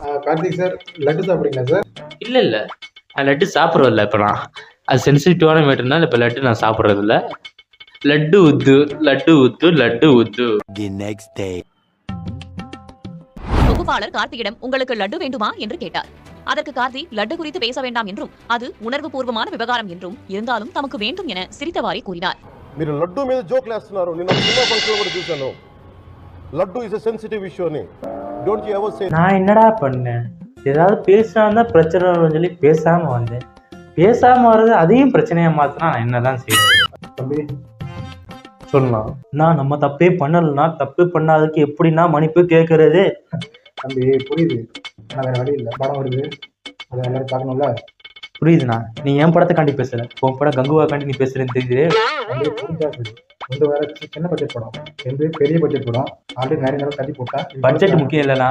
Karthik sir, laddu சாப்பிடுறீங்களா sir? இல்ல நான் லட்டு சாப்பிட்றதில்ல. இப்போ நான் அது சென்சிட்டிவான மேட்டர்னால இப்போ லட்டு நான் சாப்பிட்றதில்ல. லட்டு உத்து லட்டு உத்து லட்டு உத்து. The next day. தொகுப்பாளர் கார்த்தியிடம் உங்களுக்கு லட்டு வேண்டுமா என்று கேட்டார். அதற்கு கார்த்தி லட்டு குறித்து பேச வேண்டாம் என்றும் அது உணர்வுபூர்வமான விவகாரம் என்றும் இருந்தாலும் தமக்கு வேண்டும் என சிரித்தவாறே கூறினார். మీరు లడ్డు మీద జోక్లు వేస్తున్నారు. నిన్న సినిమా ఫంక్షన్ కూడా చూశాను. Laddu is a sensitive issue అని. Don't you ever say. நான் என்னடா பண்ணேன்? ஏதாவது பேசினா பிரச்சனை வரும்னு சொல்லி பேசாம வந்தேன். பேசாம வர்றது அதையும் பிரச்சனையா மாத்தினா நான் என்னதான் செய்யறது? தம்பி சொல்லலாம். நான் நம்ம தப்பே பண்ணலன்னா தப்பு பண்ணாததுக்கு எப்படின்னா மன்னிப்பு கேட்கறது? தம்பி புரியுது, ஆனால் வேற வழி இல்லை. படம் வருது, அதை எல்லாரும் பார்க்கணும்ல. புரியுதுண்ணா. நீ என் படத்தைக்காண்டி பேசல, உன் படம் கங்குவாக்காண்டி நீ பேசுறேன்னு தெரியுது. தம்பி புரிஞ்சா சரி. கொண்டு வர சின்ன பட்ஜெட் படம், பெரிய பட்ஜெட் படம். ஆல்ரெடி நிறைய நேரம் தள்ளி போட்டா பட்ஜெட் முக்கியம் இல்லைண்ணா.